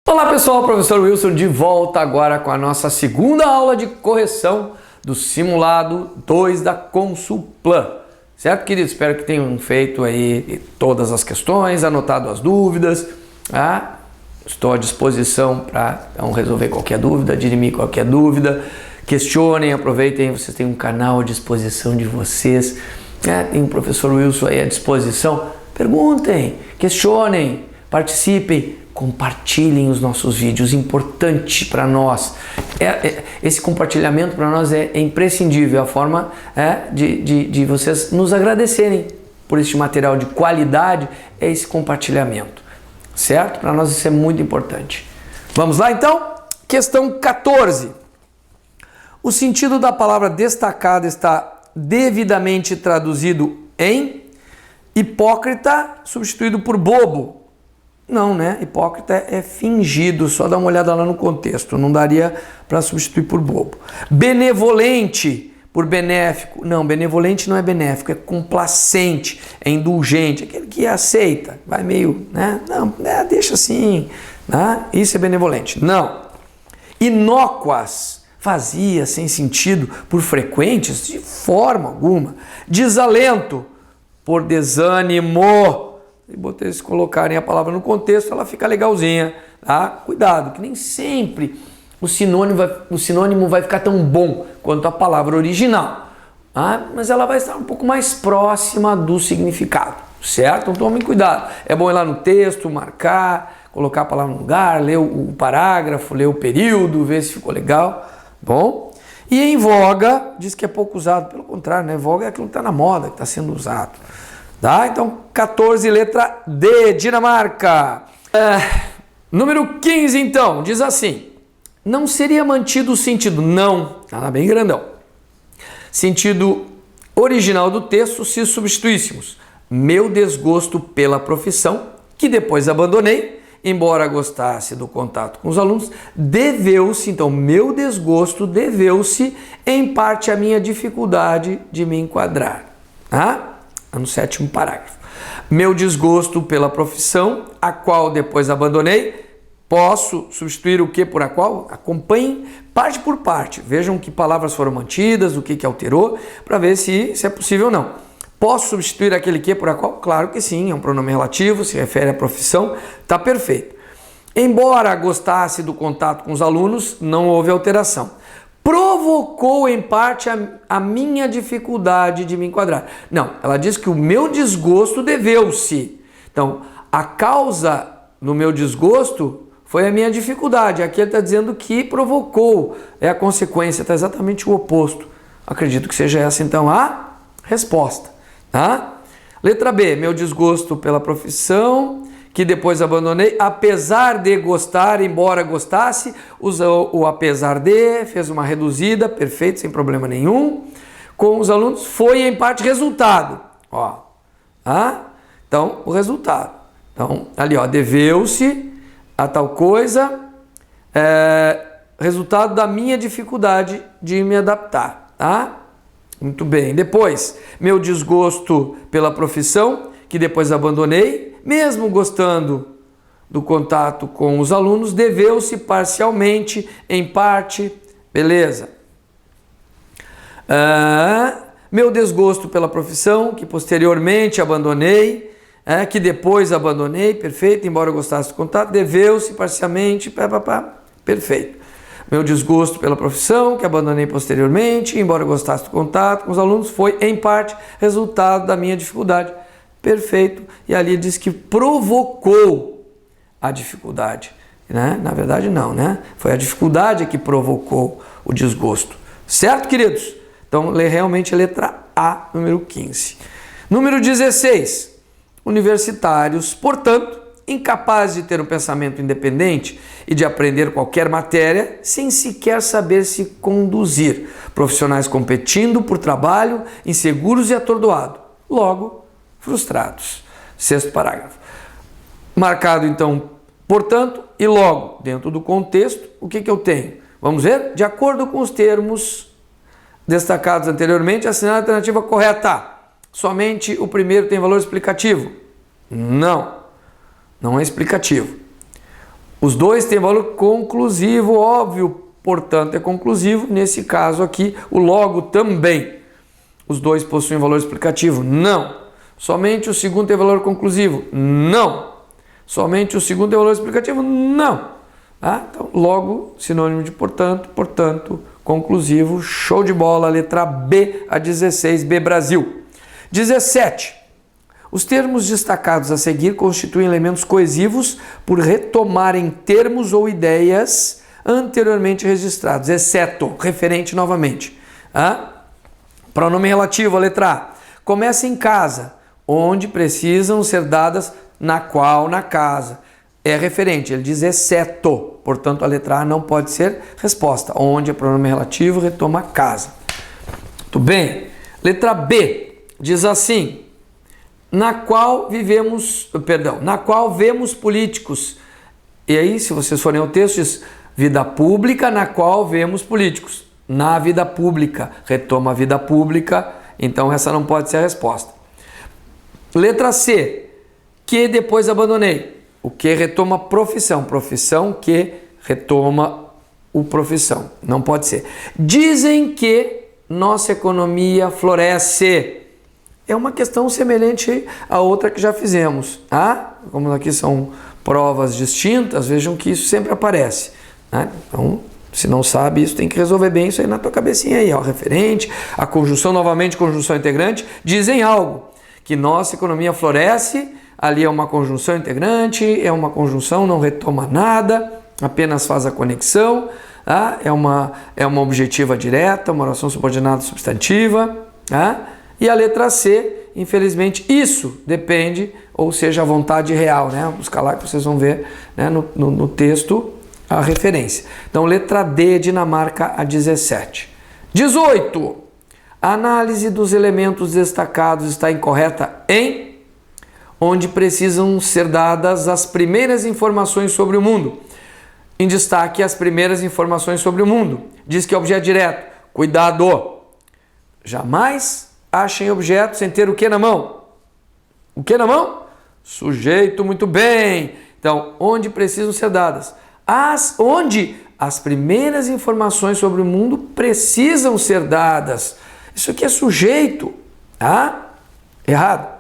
Olá pessoal, professor Wilson de volta agora com a nossa segunda aula de correção do simulado 2 da Consulplan. Certo, queridos? Espero que tenham feito aí todas as questões, anotado as dúvidas. Tá? Estou à disposição para resolver qualquer dúvida, dirimir qualquer dúvida. Questionem, aproveitem, vocês têm um canal à disposição de vocês. Tem o professor Wilson aí à disposição. Perguntem, questionem, participem. Compartilhem os nossos vídeos, importante para nós. Esse compartilhamento para nós é imprescindível, a forma de vocês nos agradecerem por este material de qualidade, é esse compartilhamento, certo? Para nós isso é muito importante. Vamos lá então? Questão 14. O sentido da palavra destacada está devidamente traduzido em hipócrita, substituído por bobo. Não, né? Hipócrita é fingido, só dá uma olhada lá no contexto, não daria para substituir por bobo. Benevolente por benéfico. Não, benevolente não é benéfico, é complacente, é indulgente, aquele que aceita, vai meio, né? Não, deixa assim, né? Isso é benevolente. Não. Inócuas, vazia, sem sentido, por frequentes, de forma alguma. Desalento por desânimo. E se colocarem a palavra no contexto, ela fica legalzinha, tá? Cuidado, que nem sempre o sinônimo vai ficar tão bom quanto a palavra original, tá? Mas ela vai estar um pouco mais próxima do significado, certo? Então tomem cuidado. É bom ir lá no texto, marcar, colocar a palavra no lugar, ler o parágrafo, ler o período, ver se ficou legal, bom? E em voga, diz que é pouco usado, pelo contrário, né? Voga é aquilo que está na moda, que está sendo usado. Tá? Então, 14, letra D, Dinamarca. Número 15, então, diz assim. Não seria mantido o sentido não, tá bem grandão. Sentido original do texto se substituíssemos meu desgosto pela profissão, que depois abandonei, embora gostasse do contato com os alunos, deveu-se, então, meu desgosto deveu-se, em parte, à minha dificuldade de me enquadrar. Tá? No 7º parágrafo. Meu desgosto pela profissão, a qual depois abandonei, posso substituir o que por a qual? Acompanhem parte por parte. Vejam que palavras foram mantidas, o que alterou, para ver se é possível ou não. Posso substituir aquele que por a qual? Claro que sim, é um pronome relativo, se refere à profissão, está perfeito. Embora gostasse do contato com os alunos, não houve alteração. Provocou em parte a minha dificuldade de me enquadrar. Não, ela diz que o meu desgosto deveu-se. Então, a causa no meu desgosto foi a minha dificuldade. Aqui ele está dizendo que provocou, é a consequência, está exatamente o oposto. Acredito que seja essa então a resposta. Tá? Letra B, meu desgosto pela profissão, que depois abandonei, apesar de gostar, embora gostasse, usou o apesar de, fez uma reduzida, perfeito, sem problema nenhum. Com os alunos, foi em parte resultado. Ó, tá? Então, o resultado. Então, ali, ó, deveu-se a tal coisa, resultado da minha dificuldade de me adaptar, tá? Muito bem. Depois, meu desgosto pela profissão, que depois abandonei, mesmo gostando do contato com os alunos, deveu-se parcialmente, em parte, beleza. Meu desgosto pela profissão, que posteriormente abandonei, que depois abandonei, perfeito, embora eu gostasse do contato, deveu-se parcialmente, perfeito. Meu desgosto pela profissão, que abandonei posteriormente, embora eu gostasse do contato com os alunos, foi, em parte, resultado da minha dificuldade. Perfeito. E ali diz que provocou a dificuldade. Né? Na verdade, não, né? Foi a dificuldade que provocou o desgosto. Certo, queridos? Então, realmente a letra A, número 15. Número 16. Universitários, portanto, incapazes de ter um pensamento independente e de aprender qualquer matéria sem sequer saber se conduzir. Profissionais competindo por trabalho, inseguros e atordoados. Logo, frustrados. 6º parágrafo. Marcado, então, portanto, e logo, dentro do contexto, o que eu tenho? Vamos ver? De acordo com os termos destacados anteriormente, assinale a alternativa correta. Somente o primeiro tem valor explicativo? Não, não é explicativo. Os dois têm valor conclusivo, óbvio, portanto é conclusivo. Nesse caso aqui, o logo também. Os dois possuem valor explicativo? Não. Somente o segundo tem valor conclusivo? Não. Somente o segundo tem valor explicativo? Não. Tá? Então, logo, sinônimo de portanto, portanto, conclusivo. Show de bola, letra B, a 16, B Brasil. 17. Os termos destacados a seguir constituem elementos coesivos por retomarem termos ou ideias anteriormente registrados, exceto, referente novamente. Pronome relativo, a letra A. Começa em casa, onde precisam ser dadas na qual, na casa. É referente, ele diz exceto. Portanto, a letra A não pode ser resposta. Onde é pronome relativo, retoma casa. Muito bem. Letra B diz assim: na qual vemos políticos. E aí, se vocês forem ao texto, diz vida pública na qual vemos políticos. Na vida pública, retoma a vida pública, então essa não pode ser a resposta. Letra C, que depois abandonei. O que retoma profissão, profissão que retoma o profissão, não pode ser. Dizem que nossa economia floresce. É uma questão semelhante à outra que já fizemos. Como aqui são provas distintas, vejam que isso sempre aparece. Então, se não sabe isso, tem que resolver bem isso aí na tua cabecinha aí. Referente, a conjunção, novamente, conjunção integrante, dizem algo. Que nossa economia floresce, ali é uma conjunção integrante, é uma conjunção, não retoma nada, apenas faz a conexão. É uma objetiva direta, uma oração subordinada substantiva. E a letra C, infelizmente, isso depende, ou seja, a vontade real, né? Buscar lá que vocês vão ver, né, no texto a referência. Então, letra D, Dinamarca, a 17. 18. A análise dos elementos destacados está incorreta em onde precisam ser dadas as primeiras informações sobre o mundo. Em destaque, as primeiras informações sobre o mundo. Diz que é objeto direto. Cuidado! Jamais achem objeto sem ter o que na mão? O que na mão? Sujeito, muito bem. Então, onde precisam ser dadas? Onde as primeiras informações sobre o mundo precisam ser dadas. Isso aqui é sujeito. Errado.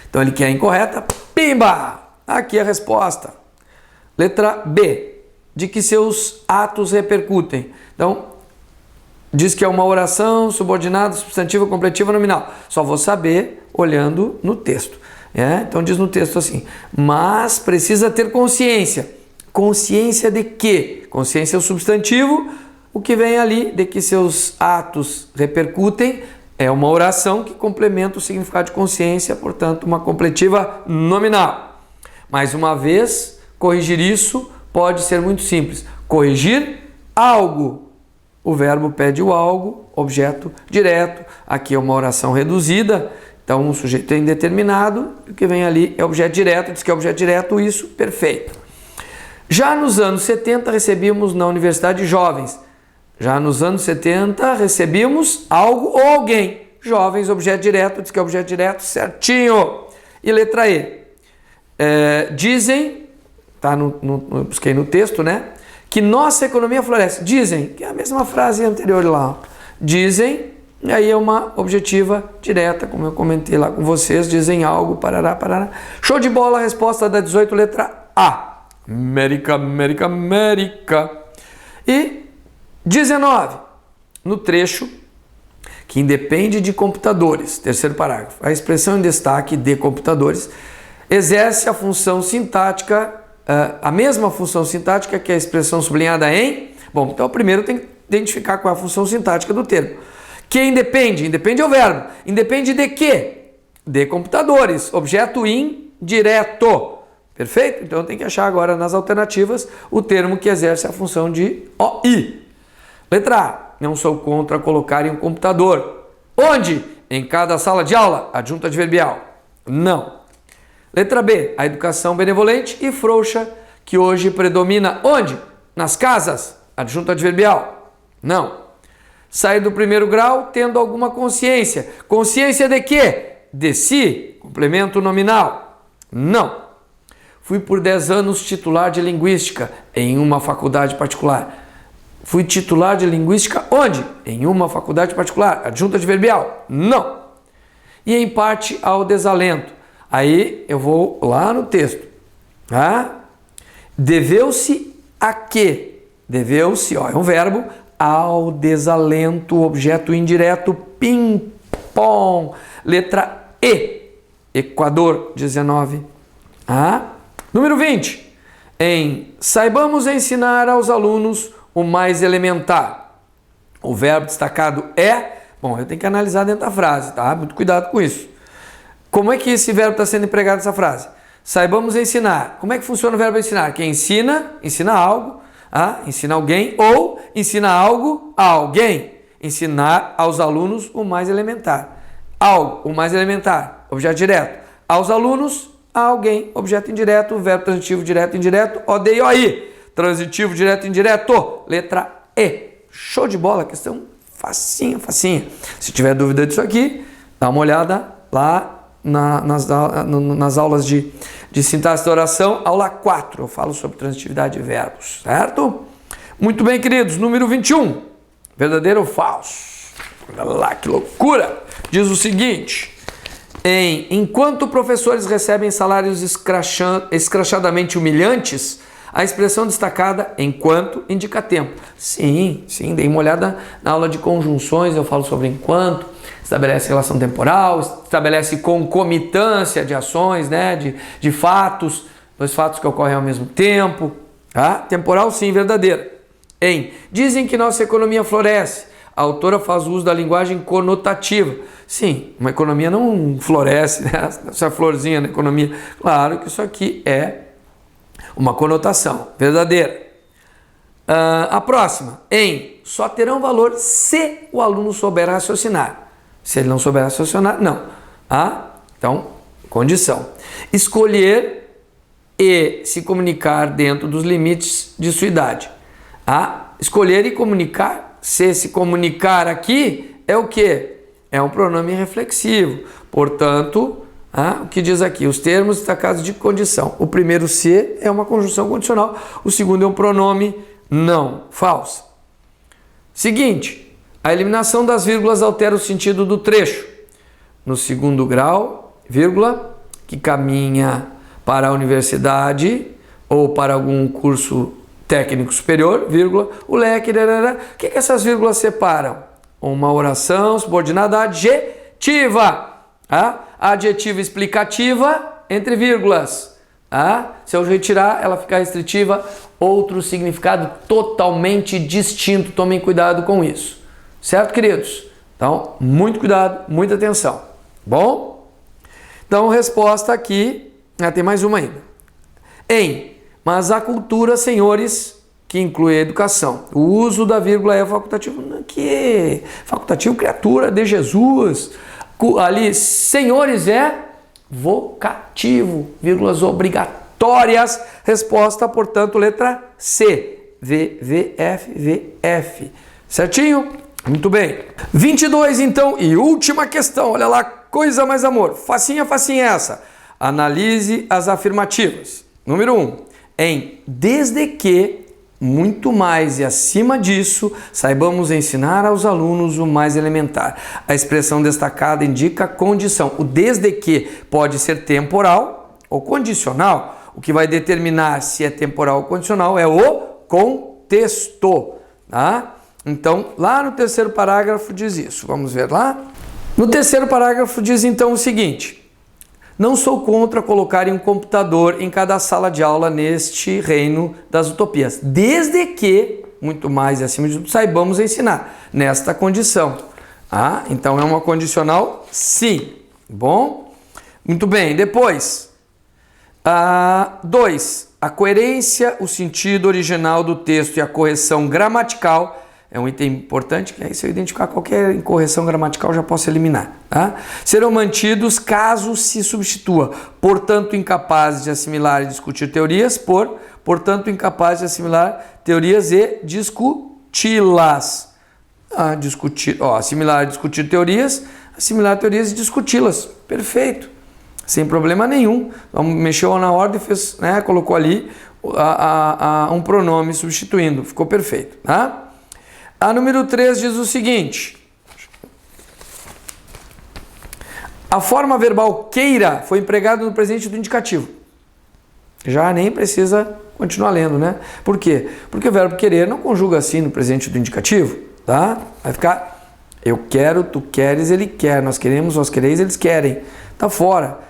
Então, ele quer incorreta. Pimba! Aqui é a resposta. Letra B. De que seus atos repercutem. Então, diz que é uma oração subordinada, substantiva, completiva, nominal. Só vou saber olhando no texto. Então diz no texto assim: mas precisa ter consciência. Consciência de quê? Consciência é o substantivo. O que vem ali de que seus atos repercutem é uma oração que complementa o significado de consciência, portanto, uma completiva nominal. Mais uma vez, corrigir isso pode ser muito simples. Corrigir algo. O verbo pede o algo, objeto direto. Aqui é uma oração reduzida, então um sujeito é indeterminado. O que vem ali é objeto direto, diz que é objeto direto, isso, perfeito. Já nos anos 70 recebíamos na Universidade Jovens. Já nos anos 70 recebíamos algo ou alguém. Jovens, objeto direto, diz que é objeto direto, certinho. E letra E. Dizem, busquei no texto, né? Que nossa economia floresce. Dizem, que é a mesma frase anterior lá. Dizem, e aí é uma objetiva direta, como eu comentei lá com vocês. Dizem algo, parará, parará. Show de bola, a resposta da 18, letra A. América, América, América. E 19, no trecho que independe de computadores. Terceiro parágrafo. A expressão em destaque de computadores exerce a função sintática, a mesma função sintática que a expressão sublinhada em... Bom, então primeiro tem que identificar qual é a função sintática do termo. Que independe? Independe é o verbo. Independe de quê? De computadores. Objeto indireto. Perfeito? Então tem que achar agora nas alternativas o termo que exerce a função de OI. Letra A. Não sou contra colocar em um computador. Onde? Em cada sala de aula. Adjunto adverbial. Não. Letra B. A educação benevolente e frouxa que hoje predomina onde? Nas casas. Adjunto adverbial. Não. Saí do primeiro grau tendo alguma consciência. Consciência de quê? De si. Complemento nominal. Não. Fui por 10 anos titular de linguística em uma faculdade particular. Fui titular de linguística onde? Em uma faculdade particular. Adjunta adverbial? Não. E em parte ao desalento. Aí eu vou lá no texto. Deveu-se a quê? Deveu-se, é um verbo, ao desalento, objeto indireto, ping-pong. Letra E. Equador 19. Número 20. Saibamos ensinar aos alunos o mais elementar. O verbo destacado é... Bom, eu tenho que analisar dentro da frase, tá? Muito cuidado com isso. Como é que esse verbo está sendo empregado nessa frase? Saibamos ensinar. Como é que funciona o verbo ensinar? Quem ensina, ensina algo, ensina alguém ou ensina algo a alguém. Ensinar aos alunos o mais elementar. Algo, o mais elementar, objeto direto. Aos alunos, a alguém, objeto indireto, verbo transitivo direto indireto, OD e OI. Transitivo direto indireto, letra E. Show de bola, questão facinha, facinha. Se tiver dúvida disso aqui, dá uma olhada lá nas aulas de sintaxe da oração, aula 4, eu falo sobre transitividade de verbos, certo? Muito bem, queridos, número 21, verdadeiro ou falso? Olha lá, que loucura! Diz o seguinte, enquanto professores recebem salários escrachadamente humilhantes, a expressão destacada enquanto indica tempo. Sim, dei uma olhada na aula de conjunções, eu falo sobre enquanto, estabelece relação temporal, estabelece concomitância de ações, né, de fatos, dois fatos que ocorrem ao mesmo tempo. Temporal, sim, verdadeira. Dizem que nossa economia floresce. A autora faz uso da linguagem conotativa. Sim, uma economia não floresce, né? Essa florzinha na economia. Claro que isso aqui é uma conotação verdadeira. A próxima, só terão valor se o aluno souber raciocinar. Se ele não souber raciocinar, não. Então, condição. Escolher e se comunicar dentro dos limites de sua idade. Escolher e comunicar. Se comunicar aqui é o quê? É um pronome reflexivo. Portanto, o que diz aqui? Os termos destacados de condição. O primeiro se é uma conjunção condicional. O segundo é um pronome não. Falso. Seguinte, a eliminação das vírgulas altera o sentido do trecho. No segundo grau, vírgula, que caminha para a universidade ou para algum curso técnico superior, vírgula, o leque, o que essas vírgulas separam? Uma oração subordinada adjetiva. Adjetiva explicativa entre vírgulas. Se eu retirar, ela fica restritiva, outro significado totalmente distinto. Tomem cuidado com isso. Certo, queridos? Então, muito cuidado, muita atenção. Bom? Então, resposta aqui, tem mais uma ainda. Mas a cultura, senhores, que inclui a educação. O uso da vírgula é facultativo. Que facultativo, criatura de Jesus. Ali, senhores é vocativo. Vírgulas obrigatórias. Resposta, portanto, letra C. VF. Certinho? Muito bem. 22, então, e última questão. Olha lá, coisa mais amor. Facinha essa. Analise as afirmativas. Número 1. Desde que, muito mais e acima disso, saibamos ensinar aos alunos o mais elementar. A expressão destacada indica condição. O desde que pode ser temporal ou condicional. O que vai determinar se é temporal ou condicional é o contexto. Então, lá no terceiro parágrafo diz isso. Vamos ver lá? No terceiro parágrafo diz então o seguinte. Não sou contra colocar um computador em cada sala de aula neste reino das utopias, desde que, muito mais e acima de tudo, saibamos ensinar, nesta condição. Então é uma condicional, sim. Bom? Muito bem. Depois, 2. A coerência, o sentido original do texto e a correção gramatical é um item importante, que aí se eu identificar qualquer incorreção gramatical já posso eliminar. Serão mantidos caso se substitua, portanto incapazes de assimilar e discutir teorias, portanto incapazes de assimilar teorias e discuti-las. assimilar, discutir teorias, assimilar teorias e discuti-las. Perfeito. Sem problema nenhum. Mexeu na ordem, fez, né, colocou ali um pronome substituindo. Ficou perfeito. Tá? A número 3 diz o seguinte. A forma verbal queira foi empregada no presente do indicativo. Já nem precisa continuar lendo, né? Por quê? Porque o verbo querer não conjuga assim no presente do indicativo, tá? Vai ficar eu quero, tu queres, ele quer, nós queremos, vós quereis, eles querem. Tá fora.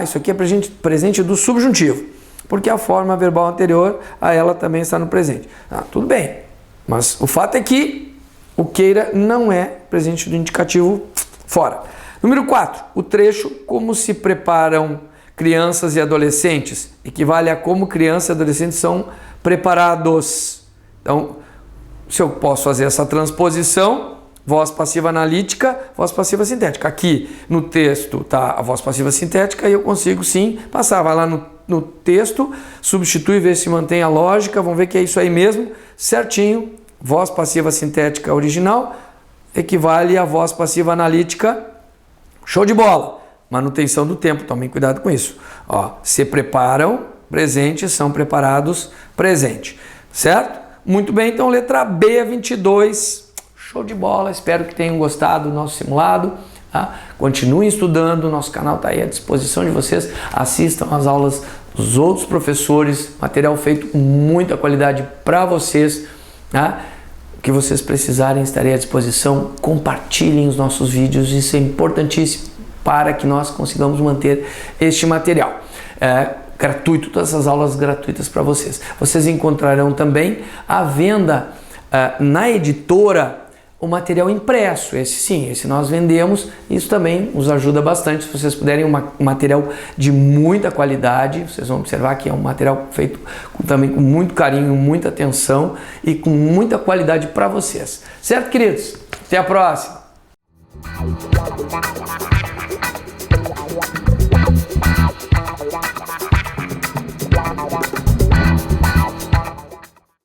Isso aqui é presente do subjuntivo, porque a forma verbal anterior a ela também está no presente. Tudo bem, mas o fato é que o queira não é presente do indicativo fora. Número 4, o trecho como se preparam crianças e adolescentes equivale a como crianças e adolescentes são preparados. Então, se eu posso fazer essa transposição, voz passiva analítica, voz passiva sintética. Aqui no texto está a voz passiva sintética e eu consigo sim passar. Vai lá no texto, substitui, vê se mantém a lógica, vamos ver que é isso aí mesmo, certinho. Voz passiva sintética original equivale a voz passiva analítica. Show de bola! Manutenção do tempo, tomem cuidado com isso. Se preparam, presente, são preparados, presente. Certo? Muito bem, então letra B, 22. Show de bola, espero que tenham gostado do nosso simulado. Tá? Continuem estudando, nosso canal está aí à disposição de vocês. Assistam às aulas dos outros professores, material feito com muita qualidade para vocês. Tá? O que vocês precisarem, estarei à disposição. Compartilhem os nossos vídeos, isso é importantíssimo para que nós consigamos manter este material. Gratuito, todas essas aulas gratuitas para vocês. Vocês encontrarão também à venda na editora o material impresso. Esse nós vendemos, isso também nos ajuda bastante. Se vocês puderem um material de muita qualidade, vocês vão observar que é um material feito também com muito carinho, muita atenção e com muita qualidade para vocês. Certo, queridos? Até a próxima!